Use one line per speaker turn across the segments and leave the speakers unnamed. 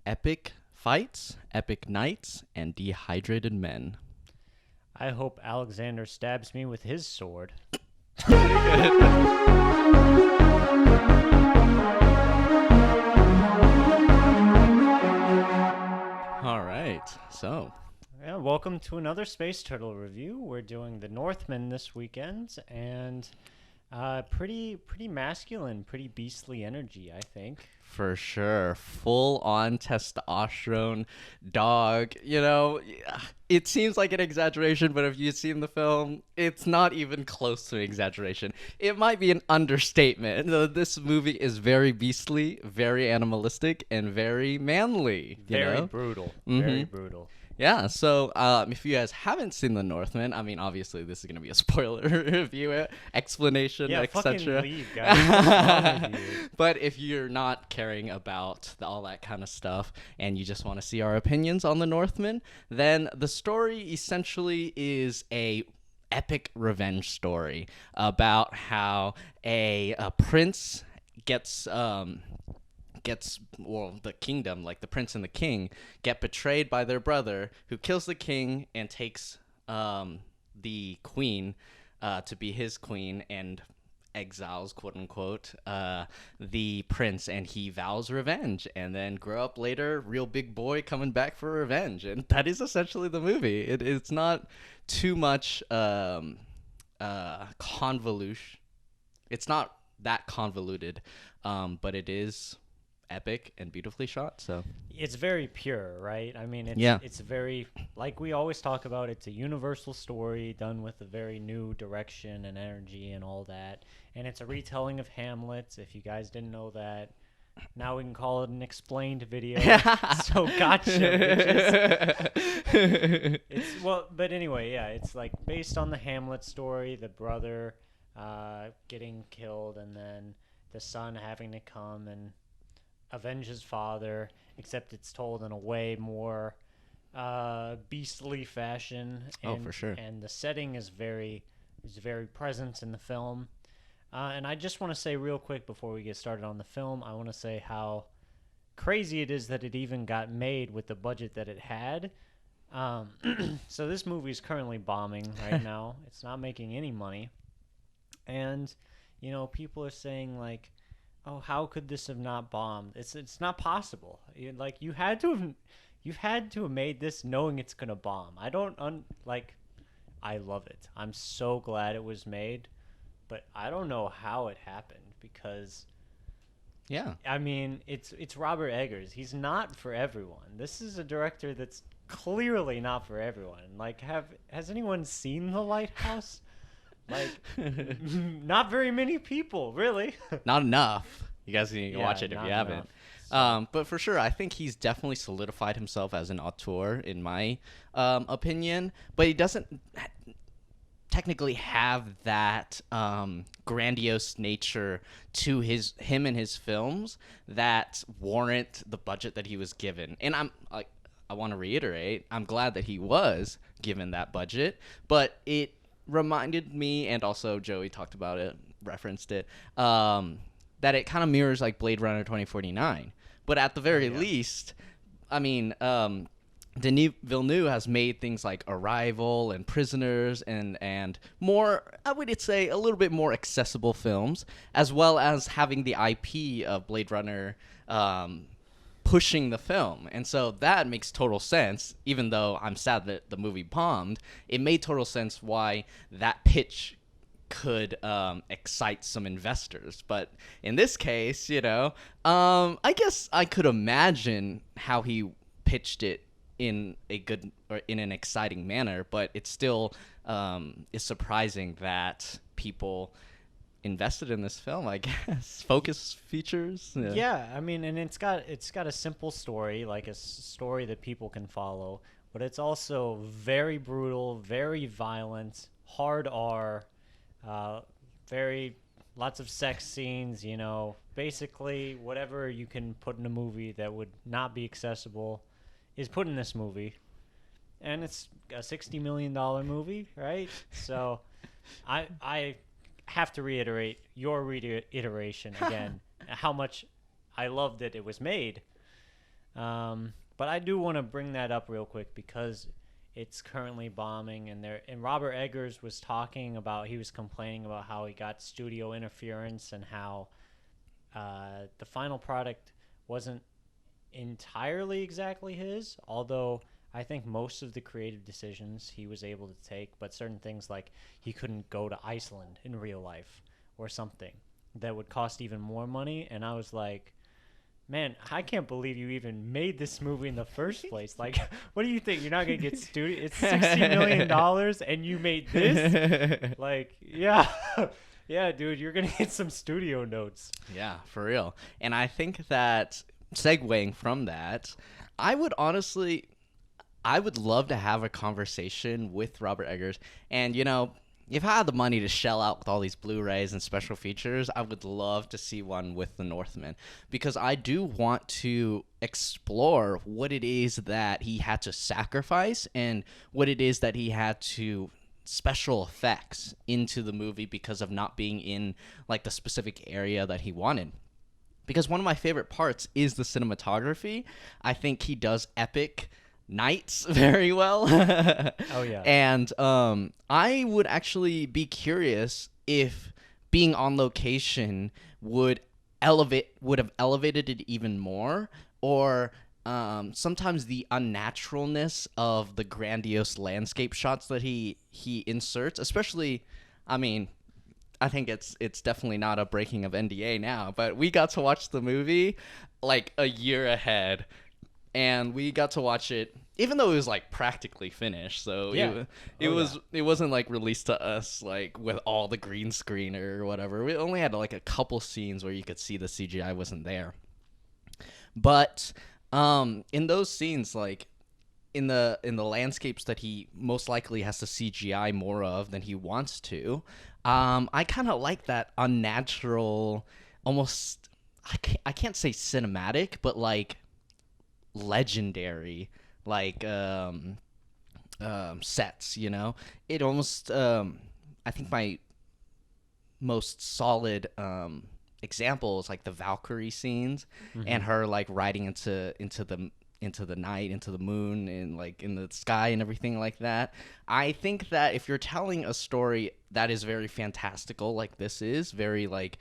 epic fights, epic nights, and dehydrated men.
I hope Alexander stabs me with his sword.
All right, so
Yeah, welcome to another Space Turtle review. We're doing the Northman this weekend, and pretty masculine, pretty beastly energy, I think.
for sure, full on testosterone dog. It seems like an exaggeration, but if you've seen the film, it's not even close to an exaggeration. It might be an understatement. This movie is very beastly, very animalistic, and very manly.
Very brutal. Very brutal.
Yeah, so if you guys haven't seen The Northman, I mean, obviously this is going to be a spoiler review, explanation,
Yeah, fucking
etc.
leave, guys. What's wrong with you?
But if you're not caring about all that kind of stuff and you just want to see our opinions on The Northman, then the story essentially is a epic revenge story about how a prince gets the kingdom, like the prince and the king, get betrayed by their brother, who kills the king and takes the queen to be his queen, and exiles, quote unquote, the prince, and he vows revenge, and then grow up later, real big boy coming back for revenge. And that is essentially the movie. It's not too much convolution. It's not that convoluted, but it is epic and beautifully shot. So
It's very pure, right? I mean, it's very, like we always talk about, it's a universal story done with a very new direction and energy and all that. And it's a retelling of Hamlet, if you guys didn't know that. Now we can call it an explained video. So gotcha, bitches. But anyway, yeah, it's like based on the Hamlet story, the brother getting killed and then the son having to come and avenge his father, except it's told in a way more beastly fashion. And,
for sure.
And the setting is very present in the film. And I just want to say real quick before we get started on the film, I want to say how crazy it is that it even got made with the budget that it had. So this movie is currently bombing right now. It's not making any money. And, people are saying like, oh, how could this have not bombed? It's not possible. You had to have made this knowing it's gonna bomb. I love it. I'm so glad it was made, but I don't know how it happened because,
yeah,
I mean, it's Robert Eggers. He's not for everyone. This is a director that's clearly not for everyone. Like, has anyone seen The Lighthouse? Like, not very many people, really.
not enough. You guys need to watch it if you haven't. But for sure, I think he's definitely solidified himself as an auteur, in my opinion. But he doesn't technically have that grandiose nature to him and his films that warrant the budget that he was given. And I want to reiterate, I'm glad that he was given that budget, but it reminded me, and also Joey talked about it, referenced it, that it kind of mirrors like Blade Runner 2049. But at the very least, I mean, Denis Villeneuve has made things like Arrival and Prisoners and more, I would say, a little bit more accessible films, as well as having the IP of Blade Runner pushing the film. And so that makes total sense. Even though I'm sad that the movie bombed, it made total sense why that pitch could excite some investors. But in this case, I guess I could imagine how he pitched it in a good or in an exciting manner, but it still is surprising that people invested in this film, I guess. Focus features.
Yeah, I mean, and it's got a simple story, like a story that people can follow, but it's also very brutal, very violent, hard R, lots of sex scenes, basically whatever you can put in a movie that would not be accessible is put in this movie. And it's a $60 million movie, right? So I have to reiterate your reiteration again, how much I love that it was made. But I do want to bring that up real quick because it's currently bombing, and Robert Eggers was talking about, he was complaining about how he got studio interference and how the final product wasn't entirely exactly his, although I think most of the creative decisions he was able to take, but certain things like he couldn't go to Iceland in real life or something that would cost even more money. And I was like, man, I can't believe you even made this movie in the first place. Like, what do you think? You're not going to get studio? It's $60 million and you made this? Like, yeah. Yeah, dude, you're going to get some studio notes.
Yeah, for real. And I think that segueing from that, I would love to have a conversation with Robert Eggers. And, you know, if I had the money to shell out with all these Blu-rays and special features, I would love to see one with the Northman, because I do want to explore what it is that he had to sacrifice and what it is that he had to special effects into the movie because of not being in like the specific area that he wanted. Because one of my favorite parts is the cinematography. I think he does epic nights very well.
Oh yeah.
And I would actually be curious if being on location would have elevated it even more, or sometimes the unnaturalness of the grandiose landscape shots that he inserts, especially, I mean, I think it's definitely not a breaking of NDA now, but we got to watch the movie like a year ahead, and we got to watch it even though it was like practically finished. So
yeah.
it wasn't like released to us like with all the green screen or whatever. We only had like a couple scenes where you could see the CGI wasn't there. But in those scenes, like in the landscapes that he most likely has to CGI more of than he wants to, I kind of like that unnatural, almost, I can't say cinematic, but like legendary, like sets, you know? It almost, I think my most solid example is like the Valkyrie scenes, and her like riding into the night, into the moon, and like in the sky and everything like that. I think that if you're telling a story that is very fantastical, like this is very like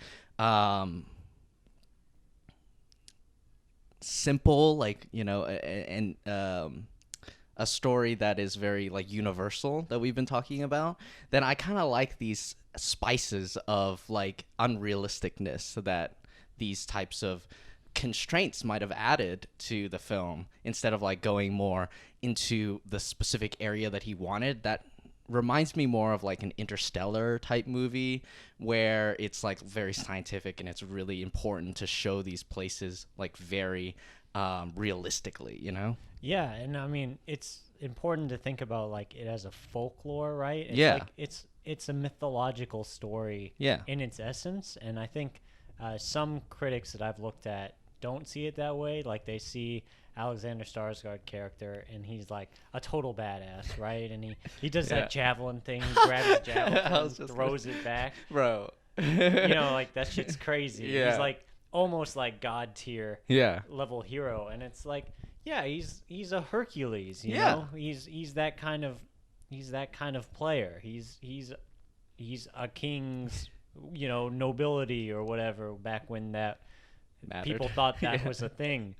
simple, like, you know, and a story that is very like universal that we've been talking about, then I kind of like these spices of like unrealisticness that these types of constraints might have added to the film, instead of like going more into the specific area that he wanted. That reminds me more of like an Interstellar type movie, where it's like very scientific and it's really important to show these places like very realistically, you know?
Yeah, and I mean, it's important to think about like it as a folklore, right? It's
Yeah.
like it's a mythological story,
Yeah.
in its essence, and I think some critics that I've looked at don't see it that way. Like they see Alexander Skarsgård character, and he's like a total badass, right? And he does that javelin thing, he grabs the javelin, and throws it back.
Bro.
You know, like that shit's crazy.
Yeah.
He's like almost like god tier
Yeah.
level hero, and it's like, yeah, he's a Hercules, you
Yeah.
know? He's that kind of player. He's a king's, you know, nobility or whatever, back when that
Mattered.
people thought that was a thing.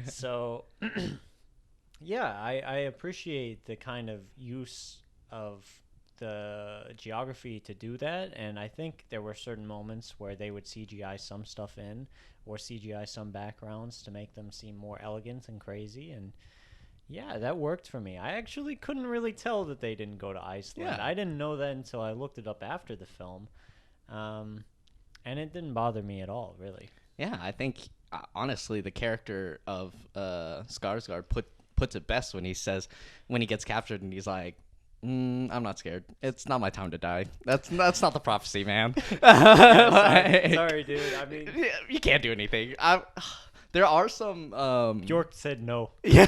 So yeah, I appreciate the kind of use of the geography to do that, and I think there were certain moments where they would CGI some stuff in, or CGI some backgrounds to make them seem more elegant and crazy, and yeah, that worked for me. I actually couldn't really tell that they didn't go to Iceland.
Yeah.
I didn't know that until I looked it up after the film, and it didn't bother me at all, really.
Yeah, I think honestly the character of Skarsgård puts it best when he says, when he gets captured and he's like, I'm not scared. It's not my time to die. That's not the prophecy, man.
Yeah, sorry, dude. I mean,
you can't do anything. There are some
Bjork said no.
Yeah.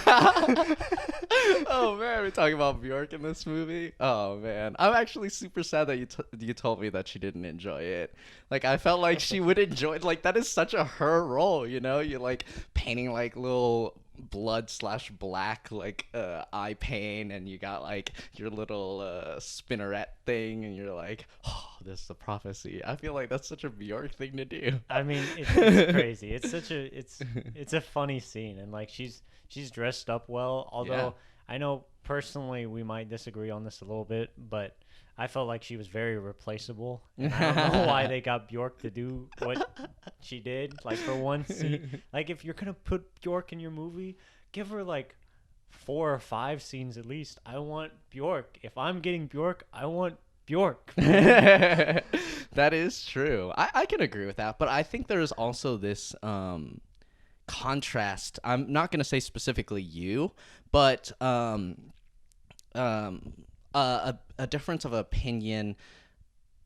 Oh man, we're talking about Bjork in this movie. Oh man, I'm actually super sad that you told me that she didn't enjoy it. Like I felt like she would enjoy it. Like that is such a her role, you know. You're like painting like little blood/black like eye pain, and you got like your little spinneret thing, and you're like, oh, this is a prophecy. I feel like that's such a Bjork thing to do.
I mean, it's crazy. It's a funny scene, and like she's dressed up well. Although I know personally we might disagree on this a little bit, but I felt like she was very replaceable, and I don't know why they got Bjork to do what she did. Like for one scene, like if you're gonna put Bjork in your movie, give her like 4 or 5 scenes at least. I want Bjork. If I'm getting Bjork, I want Bjork.
That is true. I can agree with that, but I think there's also this contrast. I'm not gonna say specifically you, but a difference of opinion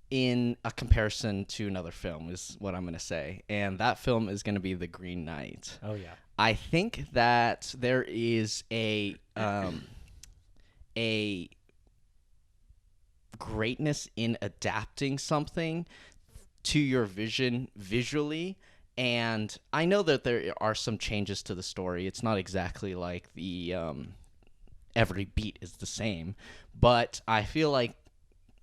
in a comparison to another film is what I'm going to say. And that film is going to be The Green Knight.
Oh, yeah.
I think that there is a greatness in adapting something to your vision visually. And I know that there are some changes to the story. It's not exactly like the every beat is the same, but I feel like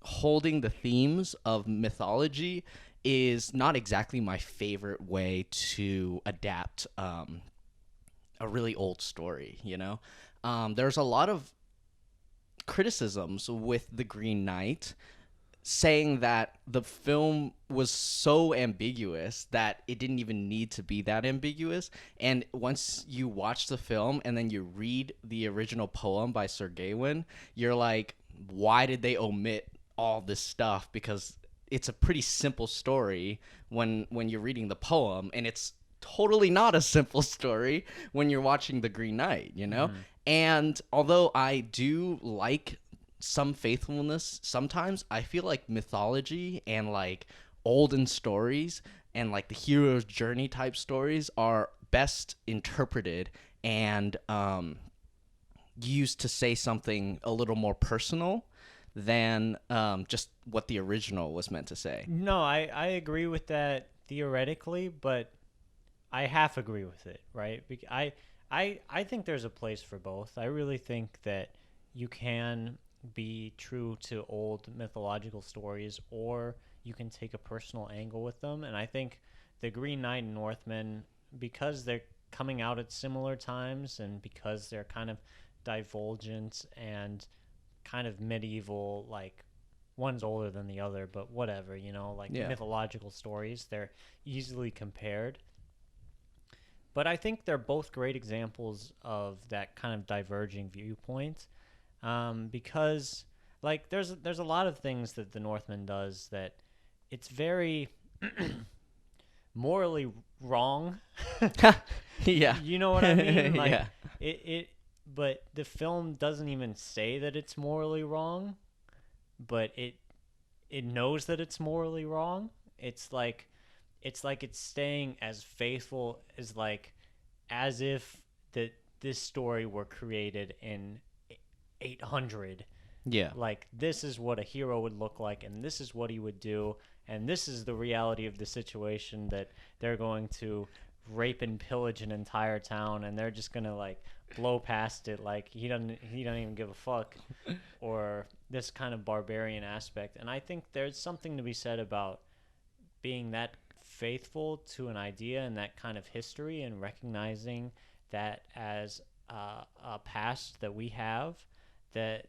holding the themes of mythology is not exactly my favorite way to adapt a really old story, you know? There's a lot of criticisms with The Green Knight saying that the film was so ambiguous that it didn't even need to be that ambiguous. And once you watch the film and then you read the original poem by Sir Gawain, you're like, why did they omit all this stuff? Because it's a pretty simple story when you're reading the poem, and it's totally not a simple story when you're watching The Green Knight, you know? And although I do like some faithfulness sometimes, I feel like mythology and like olden stories and like the hero's journey type stories are best interpreted and used to say something a little more personal than just what the original was meant to say.
No, I agree with that theoretically, but I half agree with it, right? I think there's a place for both. I really think that you can be true to old mythological stories, or you can take a personal angle with them. And I think The Green Knight and Northman, because they're coming out at similar times and because they're kind of divulgent and kind of medieval, like one's older than the other, but whatever, you know, like mythological stories, they're easily compared. But I think they're both great examples of that kind of diverging viewpoint. Because like there's a lot of things that the Northman does that it's very morally wrong.
Yeah.
You know what I mean? Like
Yeah.
it but the film doesn't even say that it's morally wrong, but it knows that it's morally wrong. It's like it's staying as faithful as as if that this story were created in 800.
Yeah.
Like, this is what a hero would look like, and this is what he would do, and this is the reality of the situation, that they're going to rape and pillage an entire town, and they're just gonna like blow past it like he doesn't even give a fuck, or this kind of barbarian aspect. And I think there's something to be said about being that faithful to an idea and that kind of history, and recognizing that as a past that we have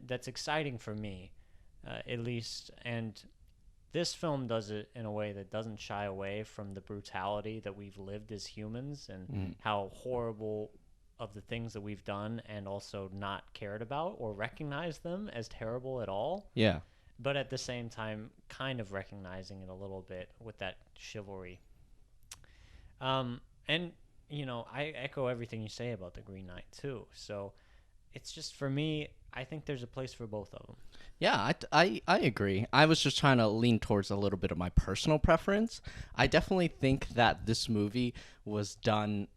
that's exciting for me, at least. And this film does it in a way that doesn't shy away from the brutality that we've lived as humans, and how horrible of the things that we've done and also not cared about or recognized them as terrible at all.
Yeah.
But at the same time, kind of recognizing it a little bit with that chivalry. And, you know, I echo everything you say about The Green Knight, too. So it's just, for me, I think there's a place for both of them.
Yeah, I agree. I was just trying to lean towards a little bit of my personal preference. I definitely think that this movie was done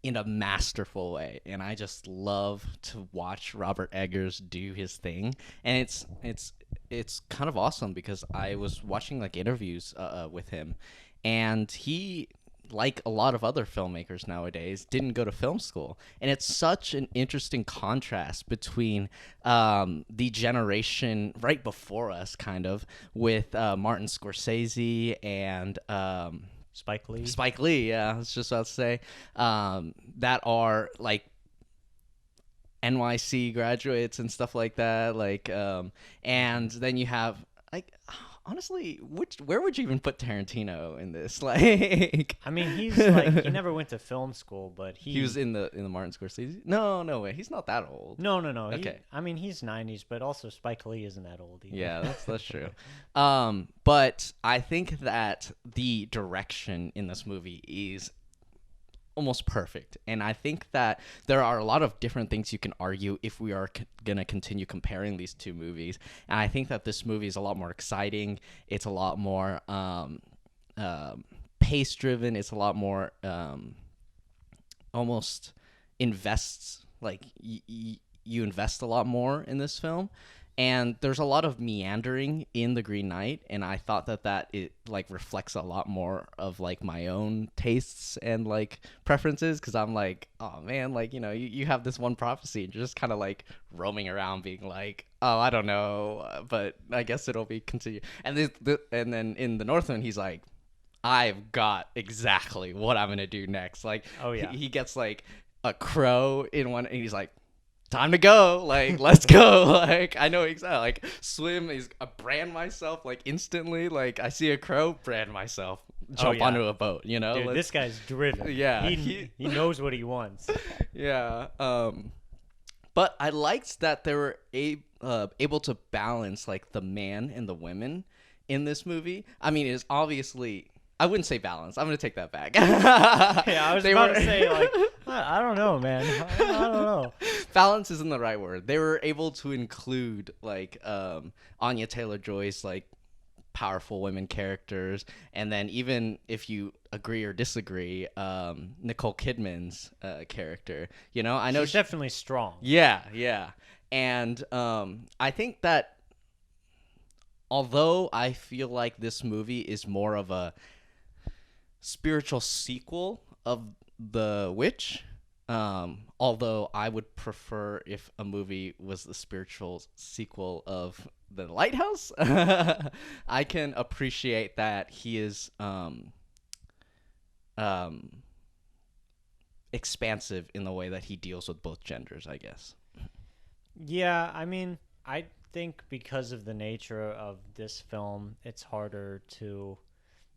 in a masterful way, and I just love to watch Robert Eggers do his thing. And it's kind of awesome because I was watching like interviews with him, and he like a lot of other filmmakers nowadays, didn't go to film school. And it's such an interesting contrast between the generation right before us, kind of, with Martin Scorsese and
Spike Lee.
Spike Lee, yeah, I was just about to say, that are like NYC graduates and stuff like that. Like, and then you have like, honestly, where would you even put Tarantino in this? Like,
I mean, he's like, he never went to film school, but
he was in the Martin Scorsese. No way, he's not that old.
No.
Okay,
I mean, he's 90s, but also Spike Lee isn't that old either.
Yeah, that's true. But I think that the direction in this movie is almost perfect, and I think that there are a lot of different things you can argue if we are gonna continue comparing these two movies. And I think that this movie is a lot more exciting. It's a lot more pace driven. It's a lot more almost invests, like you invest a lot more in this film. And there's a lot of meandering in The Green Knight, and I thought that it like reflects a lot more of like my own tastes and like preferences, because I'm like, oh man, like, you know, you have this one prophecy and you're just kind of like roaming around being like, oh, I don't know, but I guess it'll be continue. And then in The Northman, he's like, I've got exactly what I'm gonna do next. Like,
oh yeah,
he gets like a crow in one, and he's like, time to go, like, let's go. Like, I know exactly, like, swim is brand myself, like, instantly. Like, I see a crow, brand myself, jump onto a boat, you know.
Dude, this guy's driven.
Yeah,
he knows what he wants.
Yeah. But I liked that they were able to balance like the man and the women in this movie. I mean, it's obviously, I wouldn't say balance. I'm gonna take that back.
Yeah, I was about to say, like, I don't know, man. I don't know.
Balance isn't the right word. They were able to include like Anya Taylor-Joy's like powerful women characters, and then even if you agree or disagree, Nicole Kidman's character. You know, I know
she's definitely strong.
Yeah, and I think that although I feel like this movie is more of a spiritual sequel of The Witch, although I would prefer if a movie was the spiritual sequel of The Lighthouse, I can appreciate that he is expansive in the way that he deals with both genders, I guess.
Yeah, I mean, I think because of the nature of this film, it's harder to...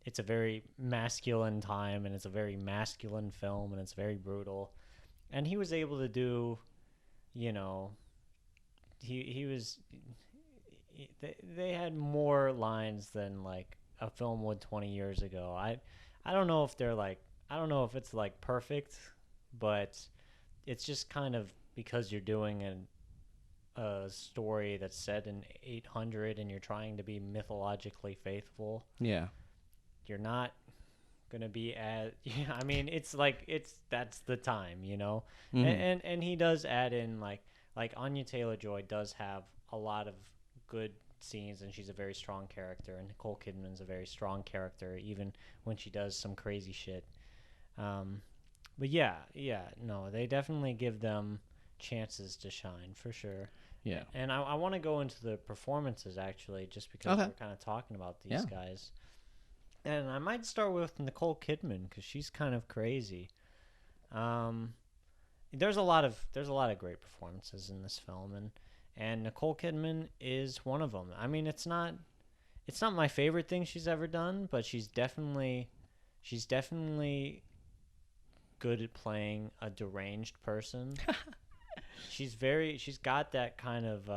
It's a very masculine time, and it's a very masculine film, and it's very brutal. And he was able to do, you know, they had more lines than like a film would 20 years ago. I don't know if they're like, I don't know if it's like perfect, but it's just kind of because you're doing a story that's set in 800 and you're trying to be mythologically faithful.
Yeah.
You're not gonna be as, yeah, I mean, it's like, that's the time, you know. Mm-hmm. And he does add in like Anya Taylor-Joy does have a lot of good scenes, and she's a very strong character, and Nicole Kidman's a very strong character even when she does some crazy shit. But yeah, no, they definitely give them chances to shine for sure.
Yeah.
And I want to go into the performances actually, just because we're kind of talking about these guys. And I might start with Nicole Kidman, because she's kind of crazy. There's a lot of great performances in this film, and Nicole Kidman is one of them. I mean, it's not my favorite thing she's ever done, but she's definitely good at playing a deranged person. She's got that kind of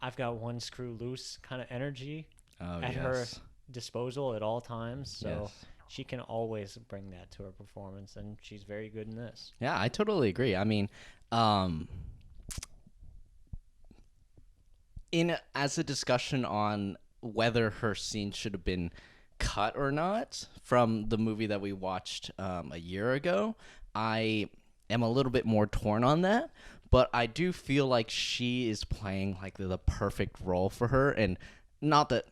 I've got one screw loose kind of energy at her disposal at all times, so she can always bring that to her performance, and she's very good in this.
Yeah, I totally agree. I mean, as a discussion on whether her scene should have been cut or not from the movie that we watched a year ago, I am a little bit more torn on that, but I do feel like she is playing like the perfect role for her, and not that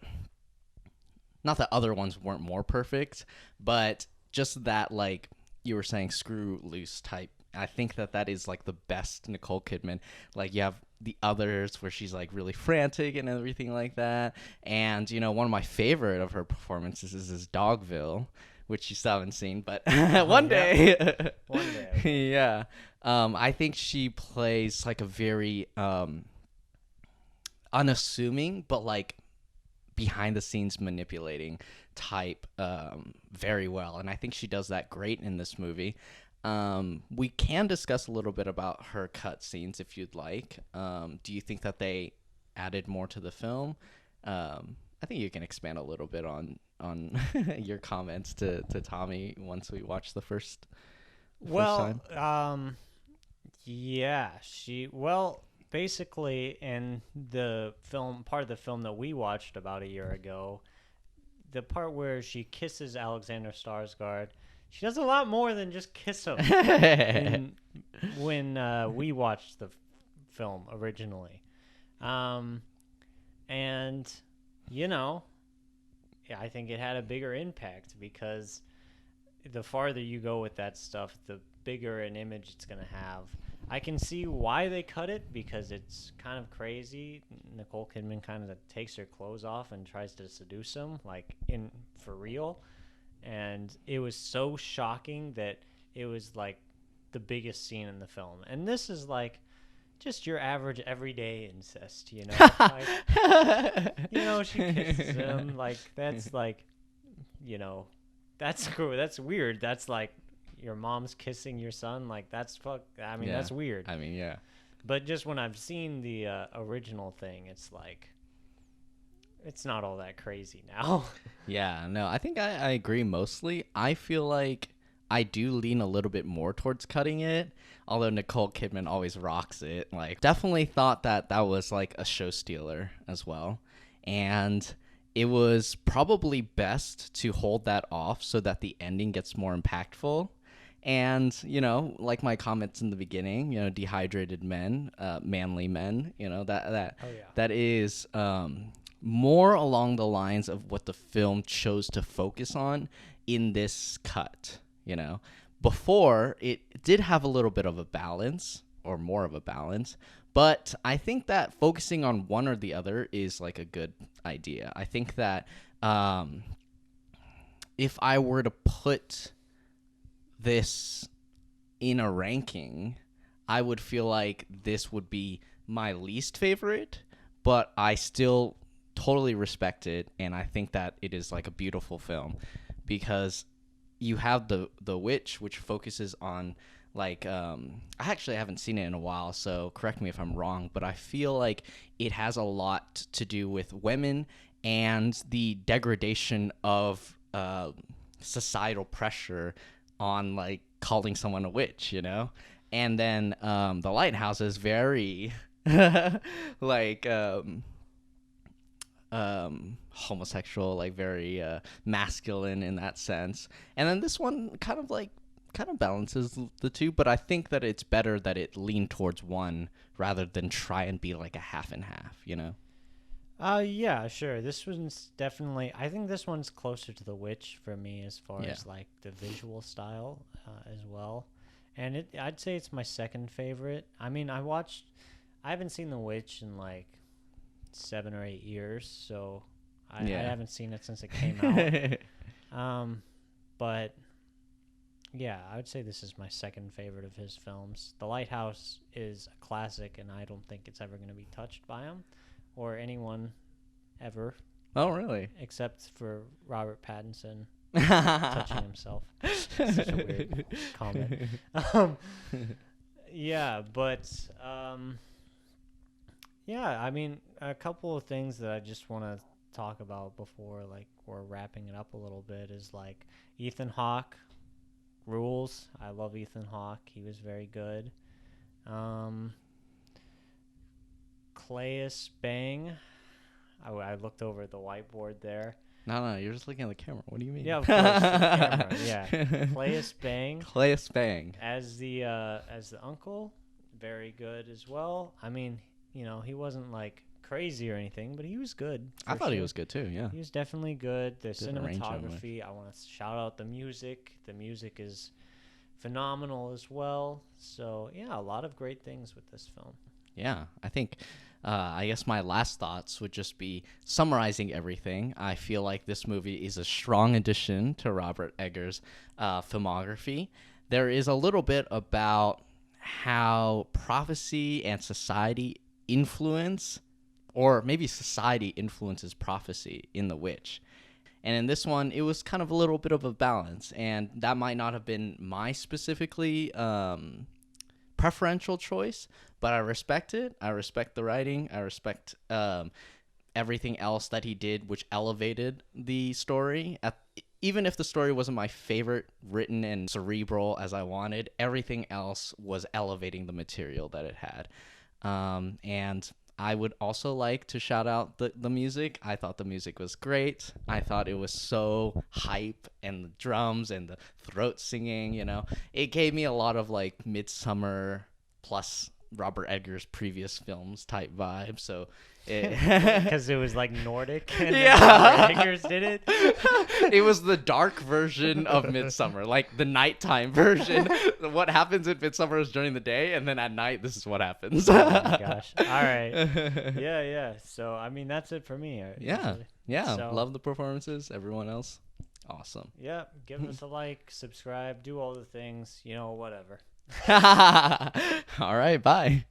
other ones weren't more perfect, but just that, like you were saying, screw loose type. I think that is like the best Nicole Kidman. Like you have the others where she's like really frantic and everything like that. And one of my favorite of her performances is Dogville, which you still haven't seen, but one day.
One day.
Yeah. I think she plays like a very unassuming, but like behind the scenes manipulating type very well. And I think she does that great in this movie. We can discuss a little bit about her cut scenes if you'd like. Do you think that they added more to the film? I think you can expand a little bit on your comments to Tommy once we watch the first time.
Yeah, basically in the film, part of the film that we watched about a year ago, the part where she kisses Alexander Skarsgård, she does a lot more than just kiss him when we watched the film originally. And, I think it had a bigger impact because the farther you go with that stuff, the bigger an image it's going to have. I can see why they cut it because it's kind of crazy. Nicole Kidman kind of takes her clothes off and tries to seduce him, like for real. And it was so shocking that it was like the biggest scene in the film. And this is like just your average everyday incest, like, she kisses him, like that's like, that's weird. That's like your mom's kissing your son, like that's that's weird.
I mean, yeah.
But just when I've seen the original thing, it's like it's not all that crazy now.
Yeah, no, I think I agree mostly. I feel like I do lean a little bit more towards cutting it, although Nicole Kidman always rocks it. Like, definitely thought that was like a show stealer as well. And it was probably best to hold that off so that the ending gets more impactful. And, like my comments in the beginning, dehydrated men, manly men, that is more along the lines of what the film chose to focus on in this cut. Before it did have a little bit of a balance, or more of a balance, but I think that focusing on one or the other is like a good idea. I think that if I were to put this in a ranking, I would feel like this would be my least favorite, but I still totally respect it, and I think that it is like a beautiful film because you have the Witch, which focuses on like I actually haven't seen it in a while, so correct me if I'm wrong, but I feel like it has a lot to do with women and the degradation of societal pressure on like calling someone a witch, and then the Lighthouse is very like homosexual, like very masculine in that sense. And then this one kind of balances the two, but I think that it's better that it leaned towards one rather than try and be like a half and half,
Yeah, sure. This one's definitely, I think this one's closer to The Witch for me as far as like the visual style as well. And I'd say it's my second favorite. I mean, I haven't seen The Witch in like 7 or 8 years, so I haven't seen it since it came out. But yeah, I would say this is my second favorite of his films. The Lighthouse is a classic, and I don't think it's ever going to be touched by him or anyone ever.
Oh, really?
Except for Robert Pattinson touching himself. Such a weird comment. Yeah, but yeah, I mean, a couple of things that I just want to talk about before like we're wrapping it up a little bit is like Ethan Hawke rules. I love Ethan Hawke. He was very good. Claes Bang. I looked over at the whiteboard there.
No, you're just looking at the camera. What do you mean?
Yeah, of course, the camera. Yeah, Claes Bang.
Claes Bang
as the uncle, very good as well. I mean, he wasn't like crazy or anything, but he was good.
I thought he was good too. Yeah,
he was definitely good. The
Did
cinematography, I want to shout out the music. The music is phenomenal as well. So yeah, a lot of great things with this film.
Yeah, I think I guess my last thoughts would just be summarizing everything. I feel like this movie is a strong addition to Robert Eggers' filmography. There is a little bit about how prophecy and society influence, or maybe society influences prophecy in The Witch. And in this one, it was kind of a little bit of a balance, and that might not have been my specifically preferential choice, but I respect it. I respect the writing. I respect everything else that he did, which elevated the story. Even if the story wasn't my favorite, written and cerebral as I wanted, everything else was elevating the material that it had. And I would also like to shout out the music. I thought the music was great. I thought it was so hype, and the drums and the throat singing, it gave me a lot of like Midsummer plus Robert Eggers' previous films type vibe. So
because it was like Nordic and Robert Eggers did it.
It was the dark version of Midsummer, like the nighttime version. What happens in Midsummer is during the day, and then at night this is what happens.
Oh my gosh. All right. Yeah. So I mean, that's it for me.
Yeah. So, love the performances. Everyone else, awesome.
Yeah. Give us a like, subscribe, do all the things, whatever.
All right, bye.